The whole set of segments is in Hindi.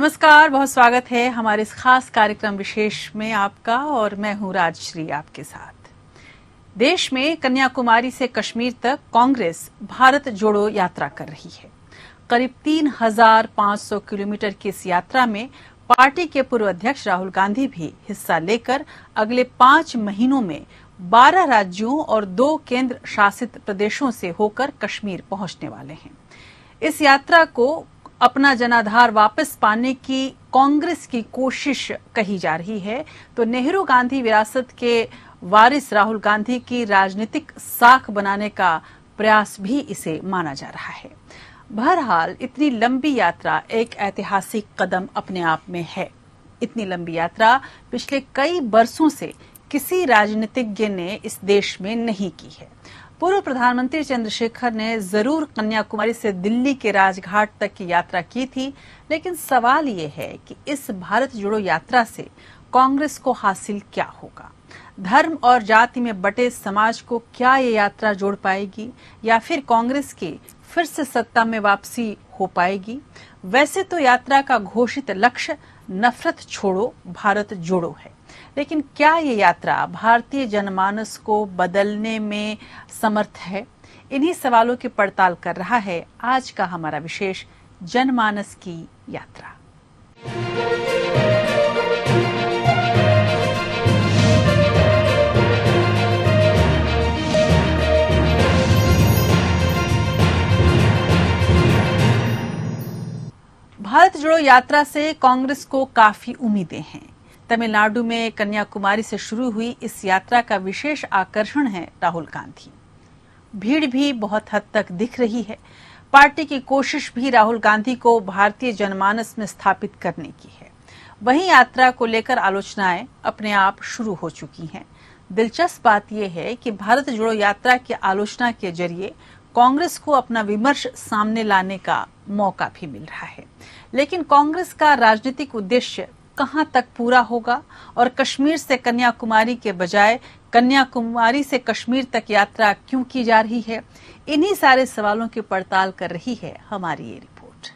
नमस्कार, बहुत स्वागत है हमारे इस खास कार्यक्रम विशेष में आपका, और मैं हूं राजश्री आपके साथ। देश में कन्याकुमारी से कश्मीर तक कांग्रेस भारत जोड़ो यात्रा कर रही है। करीब 3,500 किलोमीटर की इस यात्रा में पार्टी के पूर्व अध्यक्ष राहुल गांधी भी हिस्सा लेकर अगले 5 महीनों में 12 राज्यों और 2 केंद्र शासित प्रदेशों से होकर कश्मीर पहुंचने वाले हैं। इस यात्रा को अपना जनाधार वापस पाने की कांग्रेस की कोशिश कही जा रही है, तो नेहरू गांधी विरासत के वारिस राहुल गांधी की राजनीतिक साख बनाने का प्रयास भी इसे माना जा रहा है। बहरहाल इतनी लंबी यात्रा एक ऐतिहासिक कदम अपने आप में है। इतनी लंबी यात्रा पिछले कई बरसों से किसी राजनीतिज्ञ ने इस देश में नहीं की है। पूर्व प्रधानमंत्री चंद्रशेखर ने जरूर कन्याकुमारी से दिल्ली के राजघाट तक की यात्रा की थी, लेकिन सवाल ये है कि इस भारत जोड़ो यात्रा से कांग्रेस को हासिल क्या होगा। धर्म और जाति में बटे समाज को क्या ये यात्रा जोड़ पाएगी, या फिर कांग्रेस की फिर से सत्ता में वापसी हो पाएगी। वैसे तो यात्रा का घोषित लक्ष्य नफरत छोड़ो भारत जोड़ो है, लेकिन क्या ये यात्रा भारतीय जनमानस को बदलने में समर्थ है? इन्हीं सवालों की पड़ताल कर रहा है आज का हमारा विशेष जनमानस की यात्रा। भारत जोड़ो यात्रा से कांग्रेस को काफी उम्मीदें हैं। तमिलनाडु में कन्याकुमारी से शुरू हुई इस यात्रा का विशेष आकर्षण है राहुल गांधी। भीड़ भी बहुत हद तक दिख रही है। पार्टी की कोशिश भी राहुल गांधी को भारतीय जनमानस में स्थापित करने की है। वहीं यात्रा को लेकर आलोचनाएं अपने आप शुरू हो चुकी हैं। दिलचस्प बात यह है कि भारत जोड़ो यात्रा की आलोचना के जरिए कांग्रेस को अपना विमर्श सामने लाने का मौका भी मिल रहा है। लेकिन कांग्रेस का राजनीतिक उद्देश्य कहां तक पूरा होगा, और कश्मीर से कन्याकुमारी के बजाय कन्याकुमारी से कश्मीर तक यात्रा क्यों की जा रही है? इन्हीं सारे सवालों की पड़ताल कर रही है हमारी ये रिपोर्ट।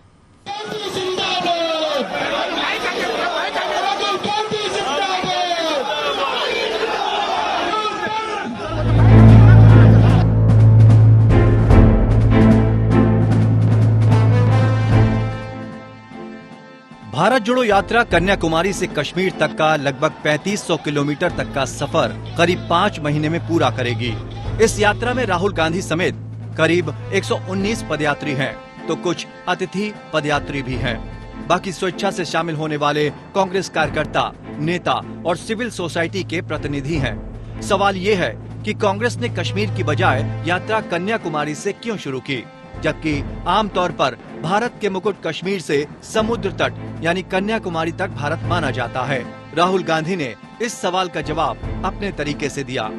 भारत जोड़ो यात्रा कन्याकुमारी से कश्मीर तक का लगभग 3500 किलोमीटर तक का सफर करीब 5 महीने में पूरा करेगी। इस यात्रा में राहुल गांधी समेत करीब 119 पदयात्री हैं, तो कुछ अतिथि पदयात्री भी हैं। बाकी स्वेच्छा से शामिल होने वाले कांग्रेस कार्यकर्ता, नेता और सिविल सोसाइटी के प्रतिनिधि हैं। सवाल ये है कि कांग्रेस ने कश्मीर की बजाय यात्रा कन्याकुमारी से क्यों शुरू की, जबकि आमतौर पर भारत के मुकुट कश्मीर से समुद्र तट यानी कन्याकुमारी तक भारत माना जाता है। राहुल गांधी ने इस सवाल का जवाब अपने तरीके से दिया।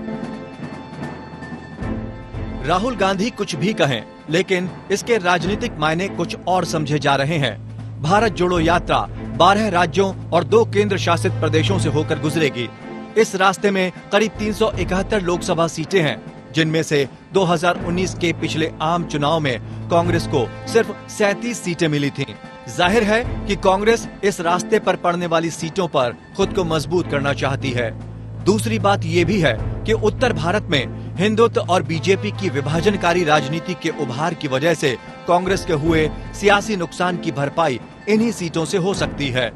राहुल गांधी कुछ भी कहें, लेकिन इसके राजनीतिक मायने कुछ और समझे जा रहे हैं। भारत जोड़ो यात्रा 12 राज्यों और 2 केंद्र शासित प्रदेशों से होकर गुजरेगी। इस रास्ते में करीब 371 लोकसभा सीटें हैं, जिनमें से 2019 के पिछले आम चुनाव में कांग्रेस को सिर्फ 37 सीटें मिली थीं। जाहिर है कि कांग्रेस इस रास्ते पर पड़ने वाली सीटों पर खुद को मजबूत करना चाहती है। दूसरी बात ये भी है कि उत्तर भारत में हिंदुत्व और बीजेपी की विभाजनकारी राजनीति के उभार की वजह से कांग्रेस के हुए सियासी नुकसान की भरपाई इन्हीं सीटों से हो सकती है।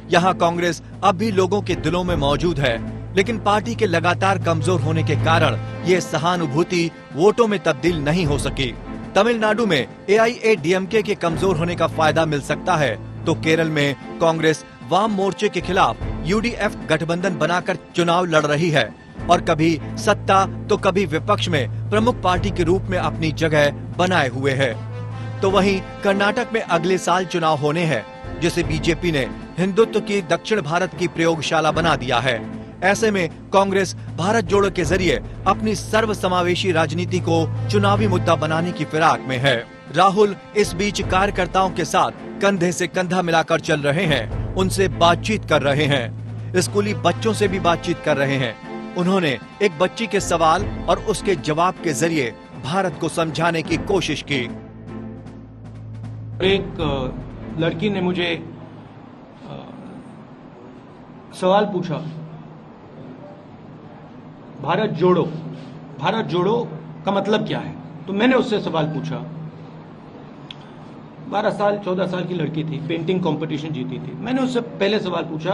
यहाँ कांग्रेस अब भी लोगों के दिलों में मौजूद है, लेकिन पार्टी के लगातार कमजोर होने के कारण ये सहानुभूति वोटों में तब्दील नहीं हो सकी। तमिलनाडु में AIADMK के कमजोर होने का फायदा मिल सकता है, तो केरल में कांग्रेस वाम मोर्चे के खिलाफ UDF गठबंधन बनाकर चुनाव लड़ रही है और कभी सत्ता तो कभी विपक्ष में प्रमुख पार्टी के रूप में अपनी जगह बनाए हुए है। तो वहीं कर्नाटक में अगले साल चुनाव होने हैं, जिसे बीजेपी ने हिंदुत्व की दक्षिण भारत की प्रयोगशाला बना दिया है। ऐसे में कांग्रेस भारत जोड़ो के जरिए अपनी सर्वसमावेशी राजनीति को चुनावी मुद्दा बनाने की फिराक में है। राहुल इस बीच कार्यकर्ताओं के साथ कंधे से कंधा मिलाकर चल रहे हैं, उनसे बातचीत कर रहे हैं, स्कूली बच्चों से भी बातचीत कर रहे हैं। उन्होंने एक बच्ची के सवाल और उसके जवाब के जरिए भारत को समझाने की कोशिश की। एक लड़की ने मुझे सवाल पूछा भारत जोड़ो का मतलब क्या है। तो मैंने उससे सवाल पूछा, 12 साल 14 साल की लड़की थी, पेंटिंग कंपटीशन जीती थी। मैंने उससे पहले सवाल पूछा,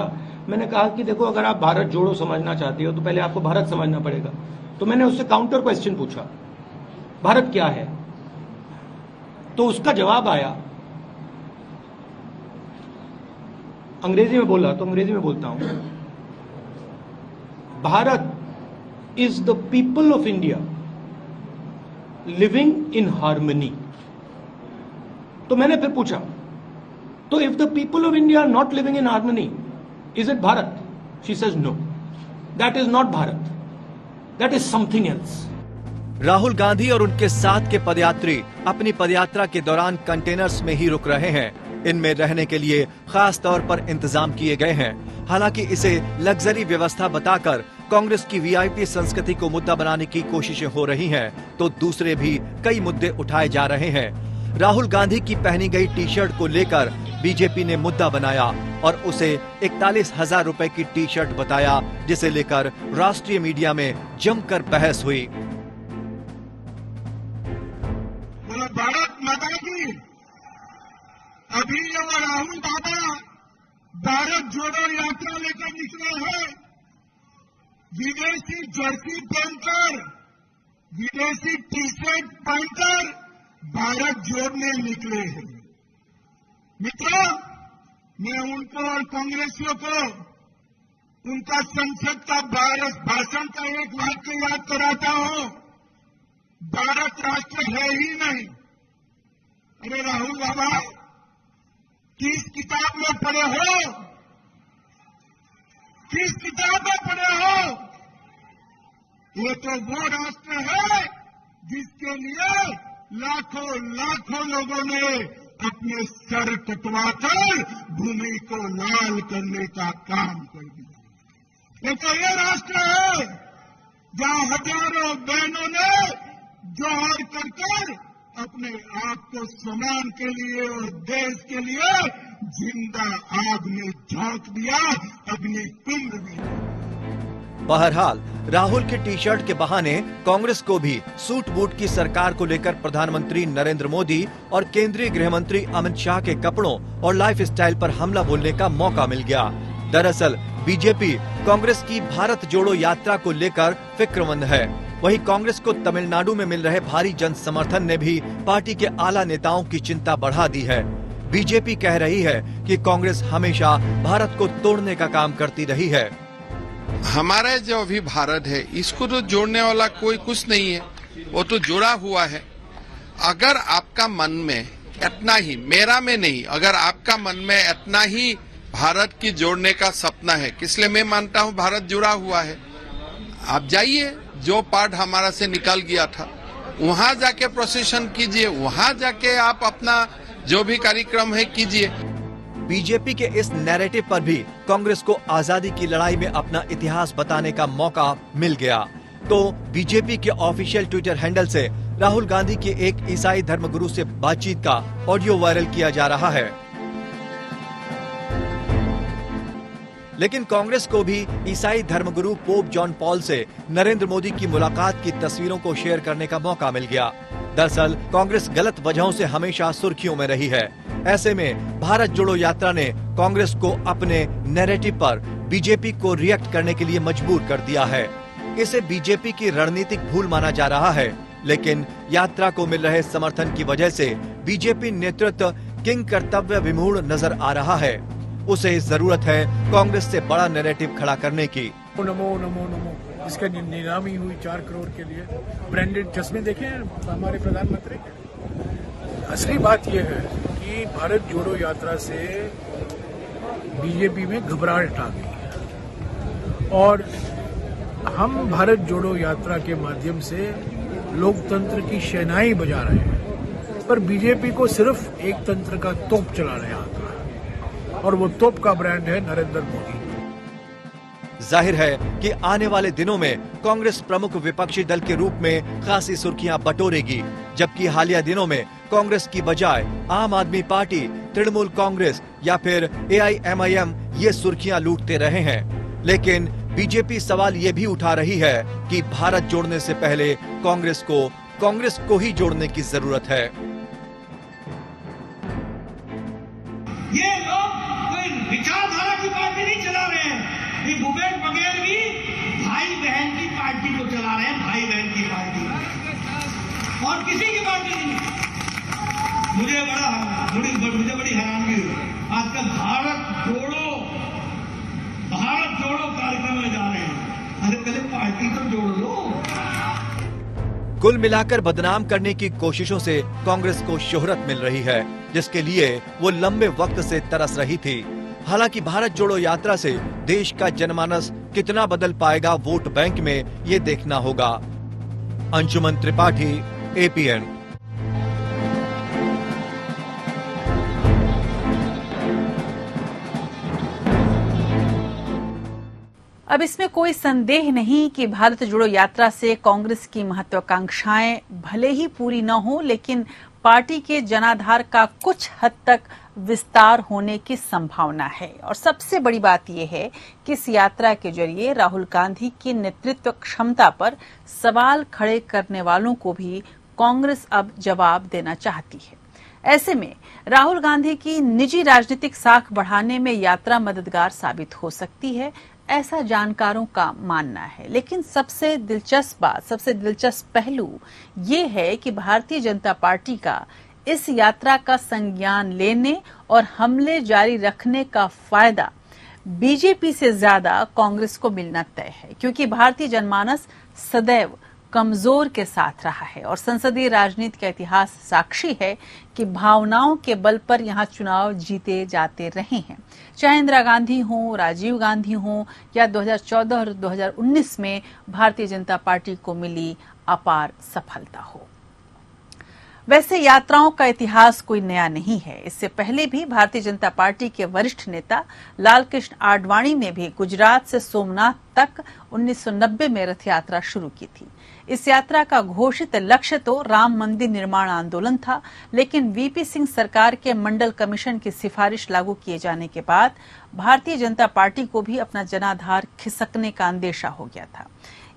मैंने कहा कि देखो अगर आप भारत जोड़ो समझना चाहते हो तो पहले आपको भारत समझना पड़ेगा। तो मैंने उससे काउंटर क्वेश्चन पूछा, भारत क्या है? तो उसका जवाब आया, अंग्रेजी में बोला तो अंग्रेजी में बोलता हूं, Bharat is the people of India living in harmony। तो मैंने फिर पूछा, तो if the people of India are not living in harmony, is it Bharat? She says no, that is not Bharat, that is something else। Rahul Gandhi और उनके साथ के पदयात्री अपनी पदयात्रा के दौरान कंटेनर्स में ही रुक रहे हैं। इनमें रहने के लिए खास तौर पर इंतजाम किए गए हैं। हालांकि इसे लग्जरी व्यवस्था बताकर कांग्रेस की वीआईपी संस्कृति को मुद्दा बनाने की कोशिशें हो रही हैं, तो दूसरे भी कई मुद्दे उठाए जा रहे हैं। राहुल गांधी की पहनी गई टी शर्ट को लेकर बीजेपी ने मुद्दा बनाया और उसे 41,000 रुपए की टी शर्ट बताया, जिसे लेकर राष्ट्रीय मीडिया में जमकर बहस हुई। भारत माता की, अभी जब राहुल बाबा भारत जोड़ो यात्रा लेकर निकले हैं, विदेशी जर्सी पहनकर, विदेशी टी शर्ट पहनकर भारत जोड़ने निकले हैं। मित्रों, मैं उनको और कांग्रेसियों को उनका संसद का भाषण का एक वाक्य याद कराता हूं, भारत राष्ट्र है ही नहीं। अरे राहुल बाबा, किस किताब में पढ़े हो? किस किताब में पढ़े हो? ये तो वो राष्ट्र है जिसके लिए लाखों लाखों लोगों ने अपने सर कटवाकर भूमि को लाल करने का काम कर दिया। ये तो ये राष्ट्र है जहां हजारों बहनों ने जोहर कर अपने आप को सम्मान के लिए और देश के लिए जिंदा आग में झोंक दिया, अपनी कुंभ में। बहरहाल राहुल की टी शर्ट के बहाने कांग्रेस को भी सूट बूट की सरकार को लेकर प्रधानमंत्री नरेंद्र मोदी और केंद्रीय गृह मंत्री अमित शाह के कपड़ों और लाइफ स्टाइल पर हमला बोलने का मौका मिल गया। दरअसल बीजेपी कांग्रेस की भारत जोड़ो यात्रा को लेकर फिक्रमंद है। वहीं कांग्रेस को तमिलनाडु में मिल रहे भारी जन समर्थन ने भी पार्टी के आला नेताओं की चिंता बढ़ा दी है। बीजेपी कह रही है कि कांग्रेस हमेशा भारत को तोड़ने का काम करती रही है। हमारा जो अभी भारत है, इसको तो जोड़ने वाला कोई कुछ नहीं है, वो तो जुड़ा हुआ है। अगर आपका मन में इतना ही, मेरा में नहीं, अगर आपका मन में इतना ही भारत की जोड़ने का सपना है, इसलिए मैं मानता हूं भारत जुड़ा हुआ है। आप जाइए, जो पार्ट हमारा से निकल गया था वहां जाके प्रोसेशन कीजिए, वहां जाके आप अपना जो भी कार्यक्रम है कीजिए। बीजेपी के इस नैरेटिव पर भी कांग्रेस को आजादी की लड़ाई में अपना इतिहास बताने का मौका मिल गया। तो बीजेपी के ऑफिशियल ट्विटर हैंडल से राहुल गांधी के एक ईसाई धर्मगुरु से बातचीत का ऑडियो वायरल किया जा रहा है। लेकिन कांग्रेस को भी ईसाई धर्मगुरु पोप जॉन पॉल से नरेंद्र मोदी की मुलाकात की तस्वीरों को शेयर करने का मौका मिल गया। दरअसल कांग्रेस गलत वजहों से हमेशा सुर्खियों में रही है। ऐसे में भारत जोड़ो यात्रा ने कांग्रेस को अपने नैरेटिव पर बीजेपी को रिएक्ट करने के लिए मजबूर कर दिया है। इसे बीजेपी की रणनीतिक भूल माना जा रहा है, लेकिन यात्रा को मिल रहे समर्थन की वजह से बीजेपी नेतृत्व किंग कर्तव्य विमूढ़ नजर आ रहा है। उसे जरूरत है कांग्रेस से बड़ा नैरेटिव खड़ा करने की। नमो नमो नमो, इसका नीलामी हुई 4 करोड़ के लिए। ब्रांडेड चश्मे देखे हमारे प्रधानमंत्री के। असली बात यह है कि भारत जोड़ो यात्रा से बीजेपी में घबराहट आ गई है और हम भारत जोड़ो यात्रा के माध्यम से लोकतंत्र की शहनाई बजा रहे हैं, पर बीजेपी को सिर्फ एक तंत्र का तोप चलाने आता है और वो तोप का ब्रांड है नरेंद्र मोदी। जाहिर है कि आने वाले दिनों में कांग्रेस प्रमुख विपक्षी दल के रूप में खासी सुर्खियां बटोरेगी, जबकि हालिया दिनों में कांग्रेस की बजाय आम आदमी पार्टी, तृणमूल कांग्रेस या फिर AIMIM ये सुर्खियां लूटते रहे हैं। लेकिन बीजेपी सवाल ये भी उठा रही है कि भारत जोड़ने से पहले कांग्रेस को ही जोड़ने की जरूरत है। ये लोग कोई विचारधारा की पार्टी नहीं चला रहे हैं, ये भूपेश बघेल भी भाई बहन की पार्टी को चला रहे हैं, भाई बहन की पार्टी, और किसी की पार्टी नहीं। मुझे बड़ी हैरानगी हुई आजकल भारत जोड़ो कार्यक्रम में जा रहे हैं। अरे पहले पार्टी तो जोड़ लो। कुल मिलाकर बदनाम करने की कोशिशों से कांग्रेस को शोहरत मिल रही है, जिसके लिए वो लंबे वक्त से तरस रही थी। हालांकि भारत जोड़ो यात्रा से देश का जनमानस कितना बदल पाएगा वोट बैंक में, ये देखना होगा। अंशुमन त्रिपाठी, APN। अब इसमें कोई संदेह नहीं कि भारत जोड़ो यात्रा से कांग्रेस की महत्वाकांक्षाएं भले ही पूरी न हो, लेकिन पार्टी के जनाधार का कुछ हद तक विस्तार होने की संभावना है। और सबसे बड़ी बात यह है कि इस यात्रा के जरिए राहुल गांधी की नेतृत्व क्षमता पर सवाल खड़े करने वालों को भी कांग्रेस अब जवाब देना चाहती है। ऐसे में राहुल गांधी की निजी राजनीतिक साख बढ़ाने में यात्रा मददगार साबित हो सकती है, ऐसा जानकारों का मानना है। लेकिन सबसे दिलचस्प पहलू ये है कि भारतीय जनता पार्टी का इस यात्रा का संज्ञान लेने और हमले जारी रखने का फायदा बीजेपी से ज्यादा कांग्रेस को मिलना तय है, क्योंकि भारतीय जनमानस सदैव कमजोर के साथ रहा है और संसदीय राजनीति का इतिहास साक्षी है कि भावनाओं के बल पर यहां चुनाव जीते जाते रहे हैं, चाहे इंदिरा गांधी हो, राजीव गांधी हो या 2014 और 2019 में भारतीय जनता पार्टी को मिली अपार सफलता हो। वैसे यात्राओं का इतिहास कोई नया नहीं है। इससे पहले भी भारतीय जनता पार्टी के वरिष्ठ नेता लालकृष्ण आडवाणी ने भी गुजरात से सोमनाथ तक 1990 में रथ यात्रा शुरू की थी। इस यात्रा का घोषित लक्ष्य तो राम मंदिर निर्माण आंदोलन था, लेकिन VP सिंह सरकार के मंडल कमीशन की सिफारिश लागू किए जाने के बाद भारतीय जनता पार्टी को भी अपना जनाधार खिसकने का अंदेशा हो गया था।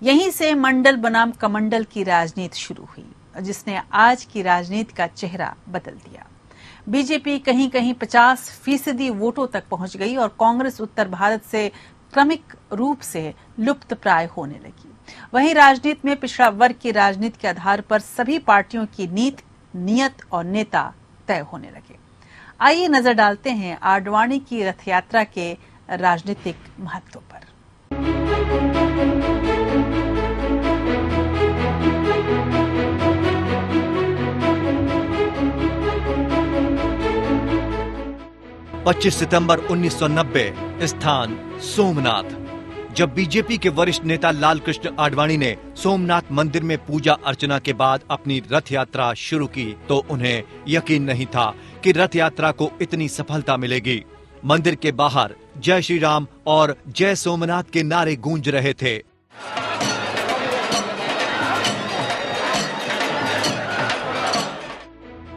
यहीं से मंडल बनाम कमंडल की राजनीति शुरू हुई, जिसने आज की राजनीति का चेहरा बदल दिया। बीजेपी कहीं कहीं 50% वोटों तक पहुंच गई और कांग्रेस उत्तर भारत से क्रमिक रूप से लुप्त प्राय होने लगी। वहीं राजनीति में पिछड़ा वर्ग की राजनीति के आधार पर सभी पार्टियों की नीति, नियत और नेता तय होने लगे। आइए नजर डालते हैं आडवाणी की रथ यात्रा के राजनीतिक महत्व पर। 25 सितंबर 1990, स्थान सोमनाथ। जब बीजेपी के वरिष्ठ नेता लालकृष्ण आडवाणी ने सोमनाथ मंदिर में पूजा अर्चना के बाद अपनी रथ यात्रा शुरू की तो उन्हें यकीन नहीं था कि रथ यात्रा को इतनी सफलता मिलेगी। मंदिर के बाहर जय श्री राम और जय सोमनाथ के नारे गूंज रहे थे।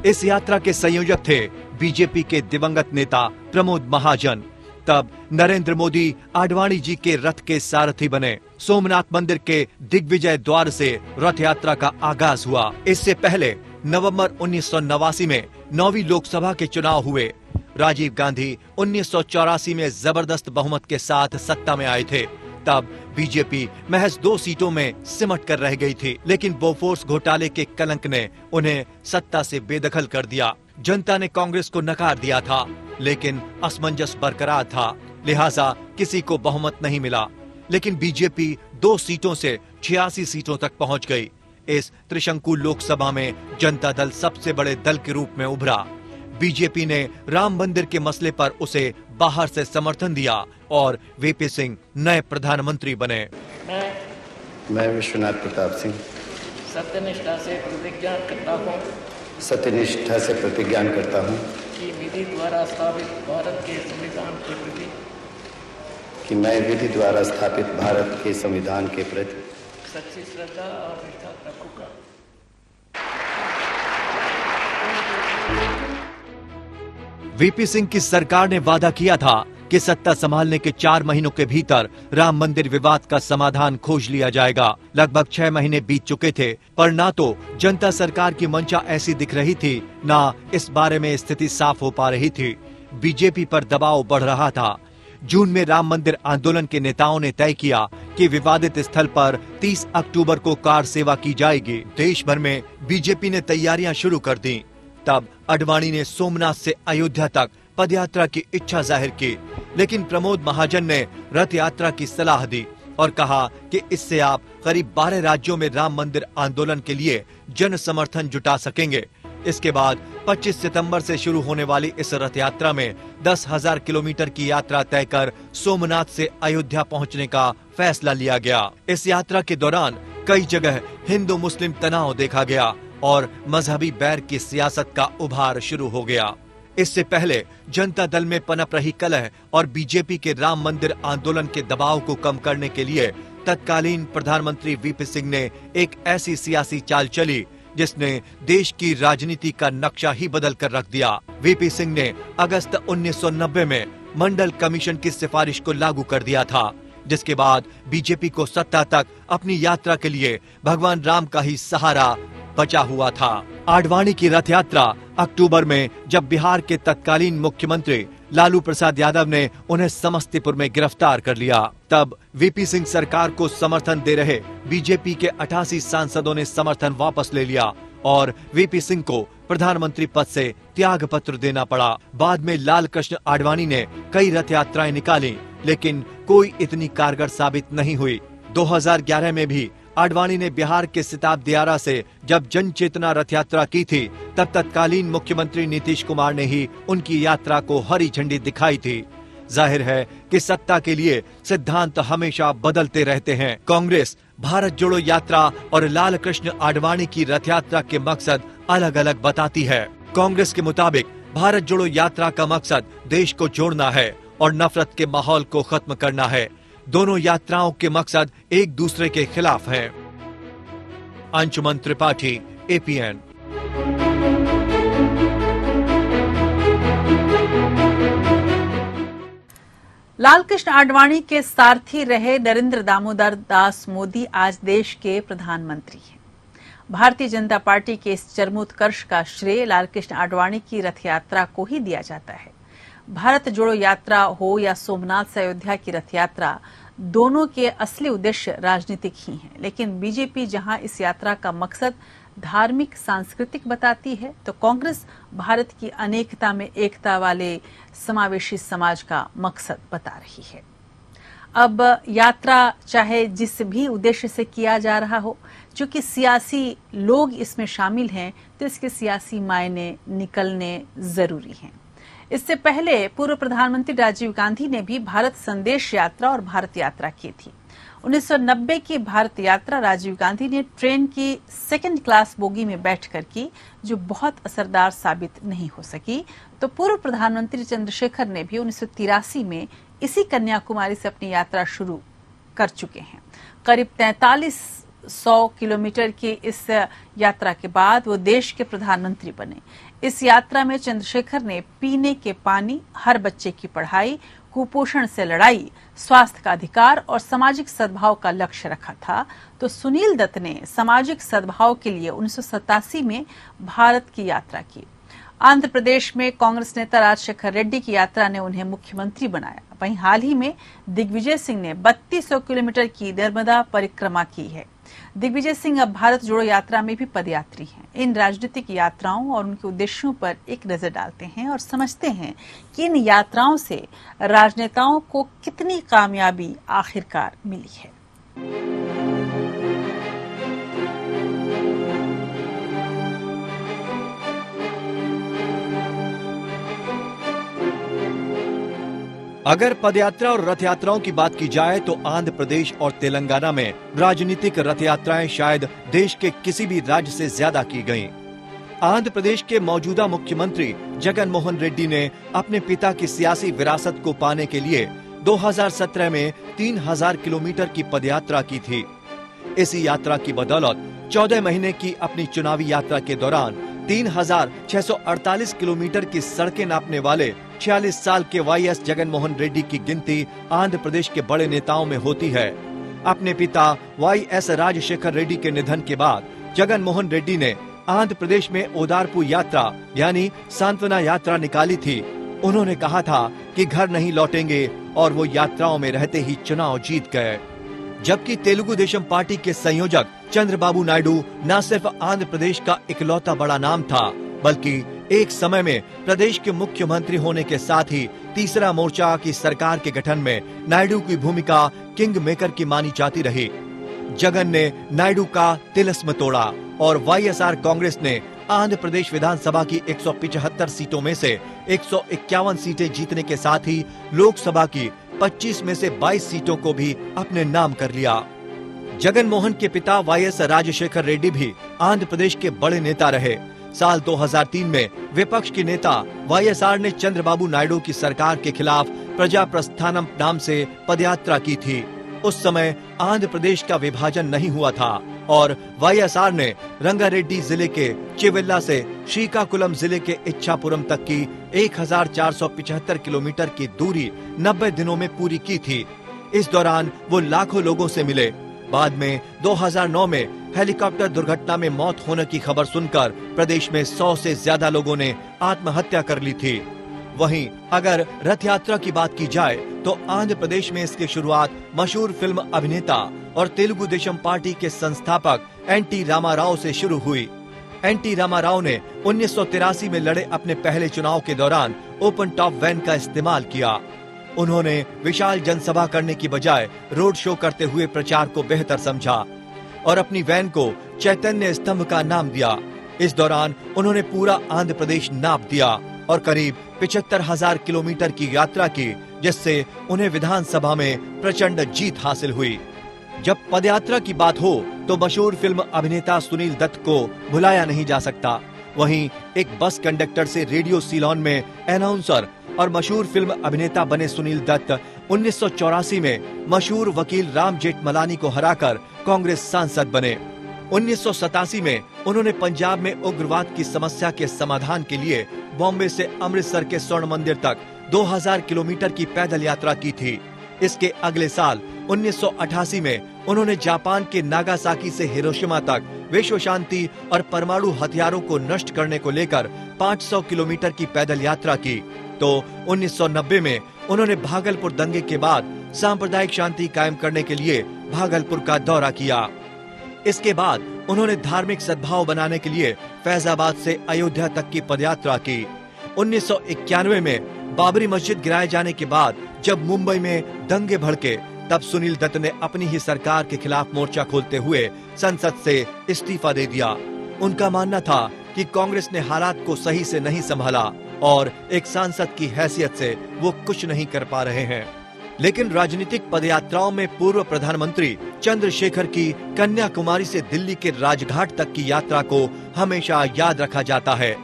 इस यात्रा के संयोजक थे बीजेपी के दिवंगत नेता प्रमोद महाजन। तब नरेंद्र मोदी आडवाणी जी के रथ के सारथी बने। सोमनाथ मंदिर के दिग्विजय द्वार से रथ यात्रा का आगाज हुआ। इससे पहले नवंबर 1989 में 9वीं लोकसभा के चुनाव हुए। राजीव गांधी 1984 में जबरदस्त बहुमत के साथ सत्ता में आए थे। तब बीजेपी महज 2 सीटों में सिमट कर रह गई थी, लेकिन बोफोर्स घोटाले के कलंक ने उन्हें सत्ता से बेदखल कर दिया। जनता ने कांग्रेस को नकार दिया था, लेकिन असमंजस बरकरार था, लिहाजा किसी को बहुमत नहीं मिला। लेकिन बीजेपी 2 सीटों से 86 सीटों तक पहुंच गई। इस त्रिशंकु लोकसभा में जनता दल सबसे बड़े दल के रूप में उभरा। बीजेपी ने राम मंदिर के मसले पर उसे बाहर से समर्थन दिया और VP सिंह नए प्रधानमंत्री बने। मैं विश्वनाथ प्रताप सिंह सत्यनिष्ठा से प्रतिज्ञा करता हूँ कि विधि द्वारा स्थापित भारत के संविधान के प्रति सच्ची श्रद्धा और निष्ठा रखूंगा। वीपी सिंह की सरकार ने वादा किया था कि सत्ता संभालने के 4 महीनों के भीतर राम मंदिर विवाद का समाधान खोज लिया जाएगा। लगभग 6 महीने बीत चुके थे, पर ना तो जनता सरकार की मंशा ऐसी दिख रही थी, ना इस बारे में स्थिति साफ हो पा रही थी। बीजेपी पर दबाव बढ़ रहा था। जून में राम मंदिर आंदोलन के नेताओं ने तय किया कि विवादित स्थल पर 30 अक्टूबर को कार सेवा की जाएगी। देश भर में बीजेपी ने तैयारियां शुरू कर दी। तब आडवाणी ने सोमनाथ से अयोध्या तक पदयात्रा की इच्छा जाहिर की, लेकिन प्रमोद महाजन ने रथ यात्रा की सलाह दी और कहा कि इससे आप करीब 12 राज्यों में राम मंदिर आंदोलन के लिए जन समर्थन जुटा सकेंगे। इसके बाद 25 सितंबर से शुरू होने वाली इस रथ यात्रा में 10,000 किलोमीटर की यात्रा तय कर सोमनाथ से अयोध्या पहुंचने का फैसला लिया गया। इस यात्रा के दौरान कई जगह हिंदू मुस्लिम तनाव देखा गया और मजहबी बैर की सियासत का उभार शुरू हो गया। इससे पहले जनता दल में पनप रही कलह और बीजेपी के राम मंदिर आंदोलन के दबाव को कम करने के लिए तत्कालीन प्रधानमंत्री वीपी सिंह ने एक ऐसी सियासी चाल चली जिसने देश की राजनीति का नक्शा ही बदल कर रख दिया। वीपी सिंह ने अगस्त 1990 में मंडल कमीशन की सिफारिश को लागू कर दिया था, जिसके बाद बीजेपी को सत्ता तक अपनी यात्रा के लिए भगवान राम का ही सहारा बचा हुआ था। आडवाणी की रथ यात्रा अक्टूबर में, जब बिहार के तत्कालीन मुख्यमंत्री लालू प्रसाद यादव ने उन्हें समस्तीपुर में गिरफ्तार कर लिया, तब वीपी सिंह सरकार को समर्थन दे रहे बीजेपी के 88 सांसदों ने समर्थन वापस ले लिया और वीपी सिंह को प्रधानमंत्री पद से त्याग पत्र देना पड़ा। बाद में लाल कृष्ण आडवाणी ने कई रथ यात्राएं निकाली, लेकिन कोई इतनी कारगर साबित नहीं हुई। 2011 में भी आडवाणी ने बिहार के सिताब दियारा से जब जन चेतना रथ यात्रा की थी, तब तत्कालीन मुख्यमंत्री नीतीश कुमार ने ही उनकी यात्रा को हरी झंडी दिखाई थी। जाहिर है कि सत्ता के लिए सिद्धांत हमेशा बदलते रहते हैं। कांग्रेस, भारत जोड़ो यात्रा और लाल कृष्ण आडवाणी की रथ यात्रा के मकसद अलग अलग बताती है। कांग्रेस के मुताबिक भारत जोड़ो यात्रा का मकसद देश को जोड़ना है और नफरत के माहौल को खत्म करना है। दोनों यात्राओं के मकसद एक दूसरे के खिलाफ हैं। अंशुमन त्रिपाठी, एपीएन। लालकृष्ण आडवाणी के सारथी रहे नरेंद्र दामोदर दास मोदी आज देश के प्रधानमंत्री हैं। भारतीय जनता पार्टी के इस चरमोत्कर्ष का श्रेय लालकृष्ण आडवाणी की रथ यात्रा को ही दिया जाता है। भारत जोड़ो यात्रा हो या सोमनाथ से अयोध्या की रथ यात्रा, दोनों के असली उद्देश्य राजनीतिक ही हैं। लेकिन बीजेपी जहां इस यात्रा का मकसद धार्मिक सांस्कृतिक बताती है, तो कांग्रेस भारत की अनेकता में एकता वाले समावेशी समाज का मकसद बता रही है। अब यात्रा चाहे जिस भी उद्देश्य से किया जा रहा हो, चूंकि सियासी लोग इसमें शामिल हैं, तो इसके सियासी मायने निकलने जरूरी हैं। इससे पहले पूर्व प्रधानमंत्री राजीव गांधी ने भी भारत संदेश यात्रा और भारत यात्रा की थी। 1990 की भारत यात्रा राजीव गांधी ने ट्रेन की 2nd क्लास बोगी में बैठकर की, जो बहुत असरदार साबित नहीं हो सकी। तो पूर्व प्रधानमंत्री चंद्रशेखर ने भी 1983 में इसी कन्याकुमारी से अपनी यात्रा शुरू कर चुके हैं। करीब 4300 किलोमीटर की इस यात्रा के बाद वो देश के प्रधानमंत्री बने। इस यात्रा में चंद्रशेखर ने पीने के पानी, हर बच्चे की पढ़ाई, कुपोषण से लड़ाई, स्वास्थ्य का अधिकार और सामाजिक सद्भाव का लक्ष्य रखा था। तो सुनील दत्त ने सामाजिक सद्भाव के लिए 1987 में भारत की यात्रा की। आंध्र प्रदेश में कांग्रेस नेता राजशेखर रेड्डी की यात्रा ने उन्हें मुख्यमंत्री बनाया। वहीं हाल ही में दिग्विजय सिंह ने 3200 किलोमीटर की नर्मदा परिक्रमा की है। दिग्विजय सिंह अब भारत जोड़ो यात्रा में भी पदयात्री हैं। इन राजनीतिक यात्राओं और उनके उद्देश्यों पर एक नजर डालते हैं और समझते हैं कि इन यात्राओं से राजनेताओं को कितनी कामयाबी आखिरकार मिली है। अगर पदयात्रा और रथ यात्राओं की बात की जाए तो आंध्र प्रदेश और तेलंगाना में राजनीतिक रथ यात्राएं शायद देश के किसी भी राज्य से ज्यादा की गईं। आंध्र प्रदेश के मौजूदा मुख्यमंत्री जगन मोहन रेड्डी ने अपने पिता की सियासी विरासत को पाने के लिए 2017 में 3000 किलोमीटर की पदयात्रा की थी। इसी यात्रा की बदौलत 14 महीने की अपनी चुनावी यात्रा के दौरान 3,648 किलोमीटर की सड़कें नापने वाले 46 साल के वाईएस जगनमोहन रेड्डी की गिनती आंध्र प्रदेश के बड़े नेताओं में होती है। अपने पिता वाईएस राजशेखर रेड्डी के निधन के बाद जगनमोहन रेड्डी ने आंध्र प्रदेश में ओदारपू यात्रा यानी सांत्वना यात्रा निकाली थी। उन्होंने कहा था कि घर नहीं लौटेंगे और वो यात्राओं में रहते ही चुनाव जीत गए। जबकि तेलुगु देशम पार्टी के संयोजक चंद्रबाबू नायडू न सिर्फ आंध्र प्रदेश का इकलौता बड़ा नाम था, बल्कि एक समय में प्रदेश के मुख्यमंत्री होने के साथ ही तीसरा मोर्चा की सरकार के गठन में नायडू की भूमिका किंग मेकर की मानी जाती रही। जगन ने नायडू का तिलिस्म तोड़ा और वाईएसआर कांग्रेस ने आंध्र प्रदेश विधानसभा की 175 सीटों में से 151 सीटें जीतने के साथ ही लोकसभा की 25 में से 22 सीटों को भी अपने नाम कर लिया। जगनमोहन के पिता वाईएस राजशेखर रेड्डी भी आंध्र प्रदेश के बड़े नेता रहे। साल 2003 में विपक्ष के नेता वाईएसआर ने चंद्रबाबू नायडू की सरकार के खिलाफ प्रजा प्रस्थानम नाम से पदयात्रा की थी। उस समय आंध्र प्रदेश का विभाजन नहीं हुआ था और वाईएसआर ने रंगारेड्डी जिले के चिविल्ला से श्रीकाकुलम जिले के इच्छापुरम तक की 1475 किलोमीटर की दूरी 90 दिनों में पूरी की थी। इस दौरान वो लाखों लोगों से मिले। बाद में 2009 में हेलीकॉप्टर दुर्घटना में मौत होने की खबर सुनकर प्रदेश में 100 से ज्यादा लोगों ने आत्महत्या कर ली थी। वहीं अगर रथ यात्रा की बात की जाए तो आंध्र प्रदेश में इसकी शुरुआत मशहूर फिल्म अभिनेता और तेलुगु देशम पार्टी के संस्थापक एनटी रामाराव से शुरू हुई। एनटी रामाराव ने 1983 में लड़े अपने पहले चुनाव के दौरान ओपन टॉप वैन का इस्तेमाल किया। उन्होंने विशाल जनसभा करने की बजाय रोड शो करते हुए प्रचार को बेहतर समझा और अपनी वैन को चैतन्य स्तंभ का नाम दिया। इस दौरान उन्होंने पूरा आंध्र प्रदेश नाप दिया और करीब 75,000 किलोमीटर की यात्रा की, जिससे उन्हें विधानसभा में प्रचंड जीत हासिल हुई। जब पदयात्रा की बात हो तो मशहूर फिल्म अभिनेता सुनील दत्त को भुलाया नहीं जा सकता। वहीं एक बस कंडक्टर से रेडियो सीलोन में अनाउंसर और मशहूर फिल्म अभिनेता बने सुनील दत्त 1984 में मशहूर वकील राम जेठमलानी को हराकर कांग्रेस सांसद बने। 1987 में उन्होंने पंजाब में उग्रवाद की समस्या के समाधान के लिए बॉम्बे से अमृतसर के स्वर्ण मंदिर तक 2000 किलोमीटर की पैदल यात्रा की थी। इसके अगले साल 1988 में उन्होंने जापान के नागासाकी से हिरोशिमा तक विश्व शांति और परमाणु हथियारों को नष्ट करने को लेकर 500 किलोमीटर की पैदल यात्रा की। तो 1990 में उन्होंने भागलपुर दंगे के बाद सांप्रदायिक शांति कायम करने के लिए भागलपुर का दौरा किया। इसके बाद उन्होंने धार्मिक सद्भाव बनाने के लिए फैजाबाद से अयोध्या तक की पदयात्रा की। 1991 में बाबरी मस्जिद गिराए जाने के बाद जब मुंबई में दंगे भड़के, तब सुनील दत्त ने अपनी ही सरकार के खिलाफ मोर्चा खोलते हुए संसद से इस्तीफा दे दिया। उनका मानना था कि कांग्रेस ने हालात को सही से नहीं संभाला और एक सांसद की हैसियत से वो कुछ नहीं कर पा रहे हैं। लेकिन राजनीतिक पदयात्राओं में पूर्व प्रधानमंत्री चंद्रशेखर की कन्याकुमारी से दिल्ली के राजघाट तक की यात्रा को हमेशा याद रखा जाता है।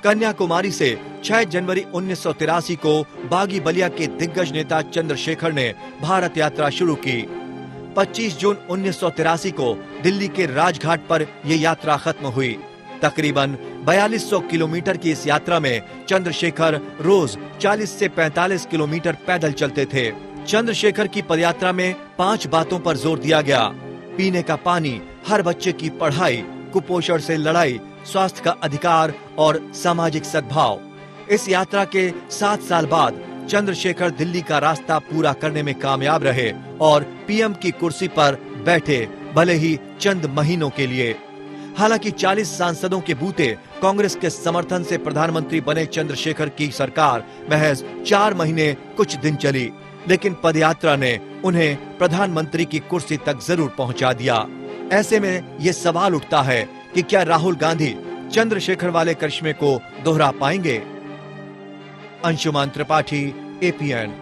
कन्याकुमारी से 6 जनवरी 1983 को बागी बलिया के दिग्गज नेता चंद्रशेखर ने भारत यात्रा शुरू की। 25 जून 1983 को दिल्ली के राजघाट पर ये यात्रा खत्म हुई। तकरीबन 4200 किलोमीटर की इस यात्रा में चंद्रशेखर रोज 40 से 45 किलोमीटर पैदल चलते थे। चंद्रशेखर की पदयात्रा में 5 बातों पर जोर दिया गया: पीने का पानी, हर बच्चे की पढ़ाई, कुपोषण से लड़ाई, स्वास्थ्य का अधिकार और सामाजिक सद्भाव। इस यात्रा के 7 साल बाद चंद्रशेखर दिल्ली का रास्ता पूरा करने में कामयाब रहे और पीएम की कुर्सी पर बैठे, भले ही चंद महीनों के लिए। हालांकि 40 सांसदों के बूते कांग्रेस के समर्थन से प्रधानमंत्री बने चंद्रशेखर की सरकार महज 4 महीने कुछ दिन चली, लेकिन पदयात्रा ने उन्हें प्रधानमंत्री की कुर्सी तक जरूर पहुंचा दिया। ऐसे में ये सवाल उठता है कि क्या राहुल गांधी चंद्रशेखर वाले करिश्मे को दोहरा पाएंगे? अंशुमान त्रिपाठी, एपीएन।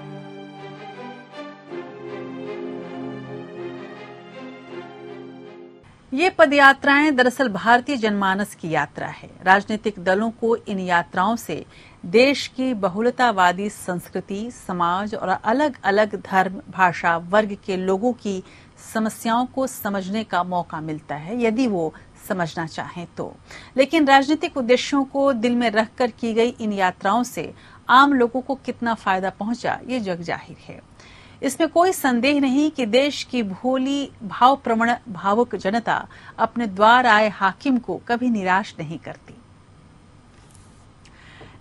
ये पदयात्राएं दरअसल भारतीय जनमानस की यात्रा है। राजनीतिक दलों को इन यात्राओं से देश की बहुलतावादी संस्कृति, समाज और अलग अलग धर्म, भाषा, वर्ग के लोगों की समस्याओं को समझने का मौका मिलता है, यदि वो समझना चाहें तो। लेकिन राजनीतिक उद्देश्यों को दिल में रखकर की गई इन यात्राओं से आम लोगों को कितना फायदा पहुंचा, ये जग जाहिर है। इसमें कोई संदेह नहीं कि देश की भोली, भावप्रवण, भावुक जनता अपने द्वार आए हाकिम को कभी निराश नहीं करती।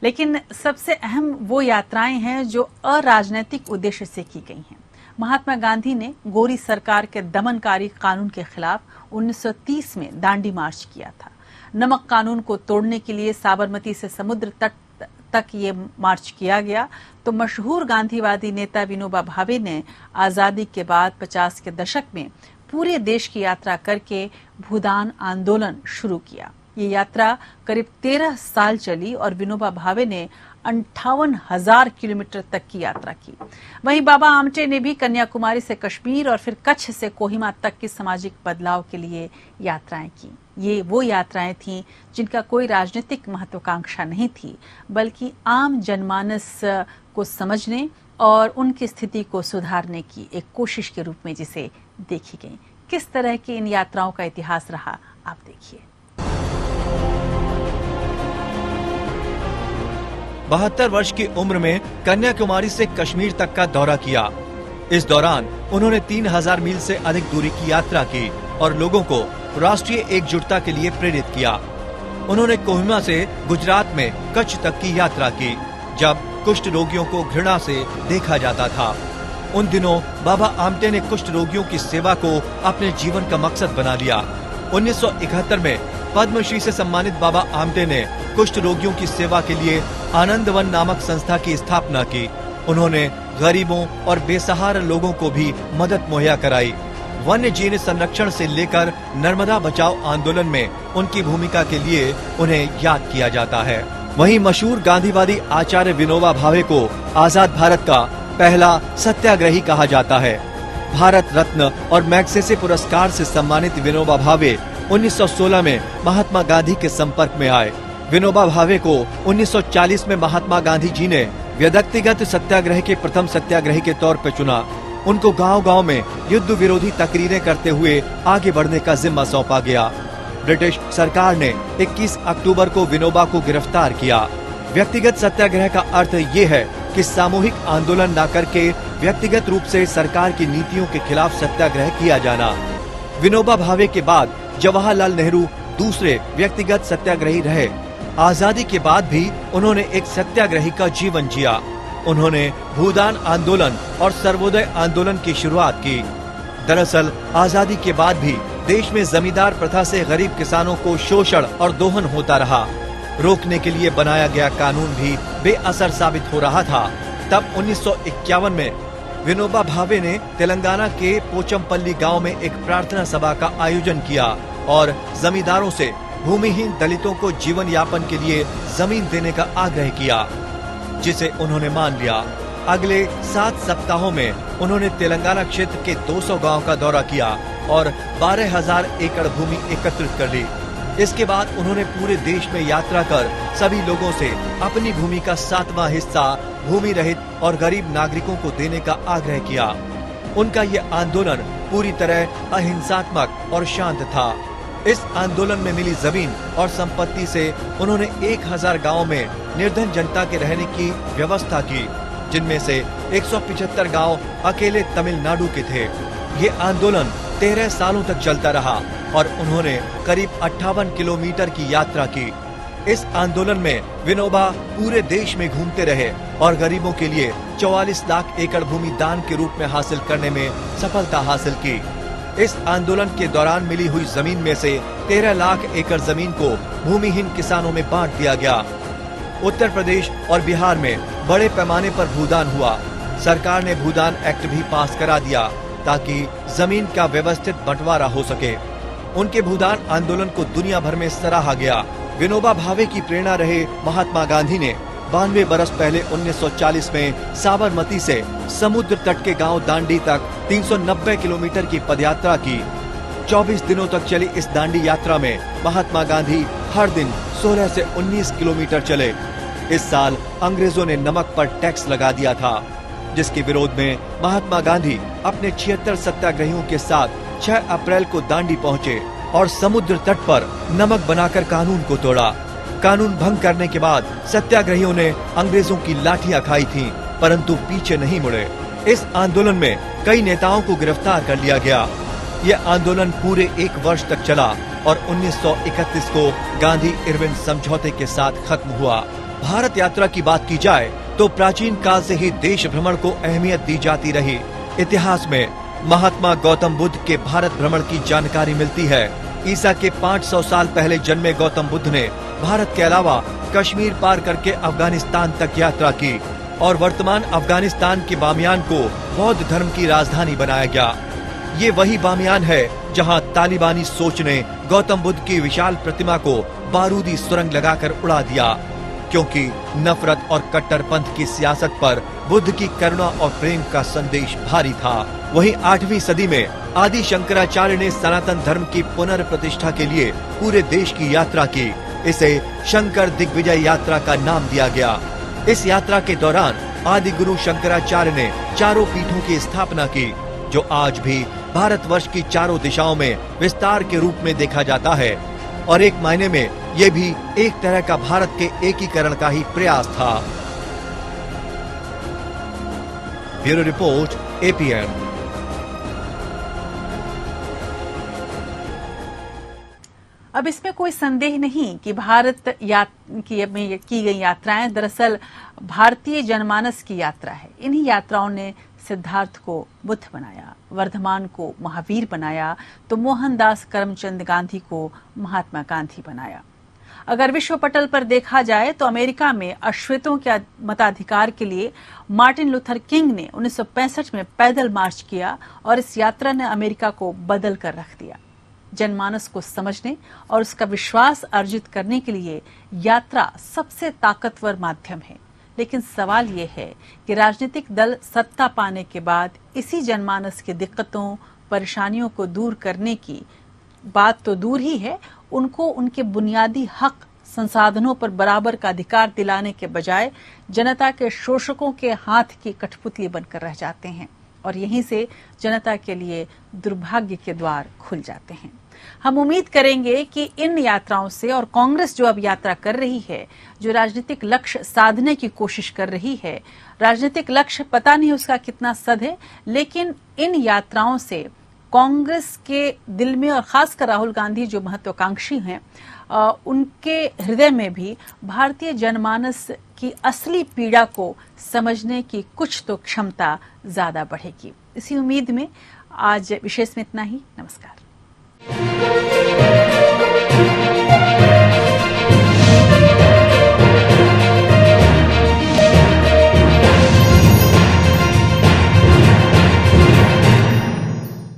लेकिन सबसे अहम वो यात्राएं हैं जो अराजनैतिक उद्देश्य से की गई हैं। महात्मा गांधी ने गोरी सरकार के दमनकारी कानून के खिलाफ 1930 में दांडी मार्च किया था। नमक कानून को तोड़ने के लिए साबरमती से समुद्र तट तक ये मार्च किया गया। तो मशहूर गांधीवादी नेता विनोबा भावे ने आजादी के बाद 50 के दशक में पूरे देश की यात्रा करके भूदान आंदोलन शुरू किया। ये यात्रा करीब 13 साल चली और विनोबा भावे ने 58,000 किलोमीटर तक की यात्रा की। वहीं बाबा आमटे ने भी कन्याकुमारी से कश्मीर और फिर कच्छ से कोहिमा तक की सामाजिक बदलाव के लिए यात्राएं की। ये वो यात्राएं थीं जिनका कोई राजनीतिक महत्वाकांक्षा नहीं थी, बल्कि आम जनमानस को समझने और उनकी स्थिति को सुधारने की एक कोशिश के रूप में जिसे देखी गई। किस तरह की इन यात्राओं का इतिहास रहा, आप देखिए। 72 वर्ष की उम्र में कन्याकुमारी से कश्मीर तक का दौरा किया। इस दौरान उन्होंने 3000 मील से अधिक दूरी की यात्रा की और लोगों को राष्ट्रीय एकजुटता के लिए प्रेरित किया। उन्होंने कोहिमा से गुजरात में कच्छ तक की यात्रा की, जब कुष्ठ रोगियों को घृणा से देखा जाता था। उन दिनों बाबा आमटे ने कुष्ठ रोगियों की सेवा को अपने जीवन का मकसद बना लिया। 1971 में पद्मश्री से सम्मानित बाबा आमटे ने कुष्ठ रोगियों की सेवा के लिए आनंदवन नामक संस्था की स्थापना की। उन्होंने गरीबों और बेसहारा लोगों को भी मदद मुहैया कराई। वन्य जीव संरक्षण से लेकर नर्मदा बचाओ आंदोलन में उनकी भूमिका के लिए उन्हें याद किया जाता है। वहीं मशहूर गांधीवादी आचार्य विनोबा भावे को आजाद भारत का पहला सत्याग्रही कहा जाता है। भारत रत्न और मैग्सेसे पुरस्कार से सम्मानित विनोबा भावे 1916 में महात्मा गांधी के संपर्क में आए। विनोबा भावे को 1940 में महात्मा गांधी जी ने व्यक्तिगत सत्याग्रह के प्रथम सत्याग्रही के तौर पर चुना। उनको गांव-गांव में युद्ध विरोधी तकरीरें करते हुए आगे बढ़ने का जिम्मा सौंपा गया। ब्रिटिश सरकार ने 21 अक्टूबर को विनोबा को गिरफ्तार किया। व्यक्तिगत सत्याग्रह का अर्थ ये है कि सामूहिक आंदोलन न करके व्यक्तिगत रूप से सरकार की नीतियों के खिलाफ सत्याग्रह किया जाना। विनोबा भावे के बाद जवाहरलाल नेहरू दूसरे व्यक्तिगत सत्याग्रही रहे। आजादी के बाद भी उन्होंने एक सत्याग्रही का जीवन जिया। उन्होंने भूदान आंदोलन और सर्वोदय आंदोलन की शुरुआत की। दरअसल आजादी के बाद भी देश में जमींदार प्रथा से गरीब किसानों को शोषण और दोहन होता रहा। रोकने के लिए बनाया गया कानून भी बेअसर साबित हो रहा था। तब 1951 में विनोबा भावे ने तेलंगाना के पोचमपल्ली गांव में एक प्रार्थना सभा का आयोजन किया और जमींदारों से भूमिहीन दलितों को जीवन यापन के लिए जमीन देने का आग्रह किया, जिसे उन्होंने मान लिया। अगले 7 सप्ताहों में उन्होंने तेलंगाना क्षेत्र के 200 गांव का दौरा किया और 12,000 एकड़ भूमि एकत्रित कर ली। इसके बाद उन्होंने पूरे देश में यात्रा कर सभी लोगों से अपनी भूमि का 7वां हिस्सा भूमि रहित और गरीब नागरिकों को देने का आग्रह किया। उनका ये आंदोलन पूरी तरह अहिंसात्मक और शांत था। इस आंदोलन में मिली जमीन और संपत्ति से उन्होंने 1000 गाँव में निर्धन जनता के रहने की व्यवस्था की, जिनमें से 175 गांव अकेले तमिलनाडु के थे। ये आंदोलन 13 सालों तक चलता रहा और उन्होंने करीब 58 किलोमीटर की यात्रा की। इस आंदोलन में विनोबा पूरे देश में घूमते रहे और गरीबों के लिए 44 लाख एकड़ भूमि दान के रूप में हासिल करने में सफलता हासिल की। इस आंदोलन के दौरान मिली हुई जमीन में से 13 लाख एकड़ जमीन को भूमिहीन किसानों में बांट दिया गया। उत्तर प्रदेश और बिहार में बड़े पैमाने पर भूदान हुआ। सरकार ने भूदान एक्ट भी पास करा दिया ताकि जमीन का व्यवस्थित बंटवारा हो सके। उनके भूदान आंदोलन को दुनिया भर में सराहा गया। विनोबा भावे की प्रेरणा रहे महात्मा गांधी ने 92 बरस पहले 1940 में साबरमती से समुद्र तट के गांव दांडी तक 390 किलोमीटर की पदयात्रा की। 24 दिनों तक चली इस दांडी यात्रा में महात्मा गांधी हर दिन 16 से 19 किलोमीटर चले। इस साल अंग्रेजों ने नमक पर टैक्स लगा दिया था, जिसके विरोध में महात्मा गांधी अपने 76 सत्याग्रहियों के साथ 6 अप्रैल को दांडी पहुंचे और समुद्र तट पर नमक बनाकर कानून को तोड़ा। कानून भंग करने के बाद सत्याग्रहियों ने अंग्रेजों की लाठियां खाई थीं, परंतु पीछे नहीं मुड़े। इस आंदोलन में कई नेताओं को गिरफ्तार कर लिया गया। यह आंदोलन पूरे 1 वर्ष तक चला और 1931 को गांधी इरविन समझौते के साथ खत्म हुआ। भारत यात्रा की बात की जाए तो प्राचीन काल से ही देश भ्रमण को अहमियत दी जाती रही। इतिहास में महात्मा गौतम बुद्ध के भारत भ्रमण की जानकारी मिलती है। ईसा के 500 साल पहले जन्मे गौतम बुद्ध ने भारत के अलावा कश्मीर पार करके अफगानिस्तान तक यात्रा की और वर्तमान अफगानिस्तान के बामियान को बौद्ध धर्म की राजधानी बनाया गया। ये वही बामियान है जहां तालिबानी सोच ने गौतम बुद्ध की विशाल प्रतिमा को बारूदी सुरंग लगाकर उड़ा दिया, क्योंकि नफरत और कट्टरपंथ की सियासत पर बुद्ध की करुणा और प्रेम का संदेश भारी था। वहीं 8वीं सदी में आदि शंकराचार्य ने सनातन धर्म की पुनर्प्रतिष्ठा के लिए पूरे देश की यात्रा की। इसे शंकर दिग्विजय यात्रा का नाम दिया गया। इस यात्रा के दौरान आदि गुरु शंकराचार्य ने चारों पीठों की स्थापना की, जो आज भी भारतवर्ष की चारों दिशाओं में विस्तार के रूप में देखा जाता है। और एक मायने में ये भी एक तरह का भारत के एकीकरण का ही प्रयास था। Bureau report, APN। अब इसमें कोई संदेह नहीं कि भारत में की गई यात्राएं दरअसल भारतीय जनमानस की यात्रा है। इन्हीं यात्राओं ने सिद्धार्थ को बुद्ध बनाया, वर्धमान को महावीर बनाया, तो मोहनदास करमचंद गांधी को महात्मा गांधी बनाया। अगर विश्व पटल पर देखा जाए तो अमेरिका में अश्वेतों के मताधिकार के लिए मार्टिन लूथर किंग ने 1965 में पैदल मार्च किया और इस यात्रा ने अमेरिका को बदल कर रख दिया। जनमानस को समझने और उसका विश्वास अर्जित करने के लिए यात्रा सबसे ताकतवर माध्यम है। लेकिन सवाल ये है कि राजनीतिक दल सत्ता पाने के बाद इसी जनमानस की दिक्कतों, परेशानियों को दूर करने की बात तो दूर ही है, उनको उनके बुनियादी हक, संसाधनों पर बराबर का अधिकार दिलाने के बजाय जनता के शोषकों के हाथ की कठपुतली बनकर रह जाते हैं और यहीं से जनता के लिए दुर्भाग्य के द्वार खुल जाते हैं। हम उम्मीद करेंगे कि इन यात्राओं से, और कांग्रेस जो अब यात्रा कर रही है, जो राजनीतिक लक्ष्य साधने की कोशिश कर रही है, राजनीतिक लक्ष्य पता नहीं उसका कितना सद है, लेकिन इन यात्राओं से कांग्रेस के दिल में और खासकर राहुल गांधी जो महत्वाकांक्षी हैं, उनके हृदय में भी भारतीय जनमानस की असली पीड़ा को समझने की कुछ तो क्षमता ज्यादा बढ़ेगी। इसी उम्मीद में आज विशेष में इतना ही। नमस्कार।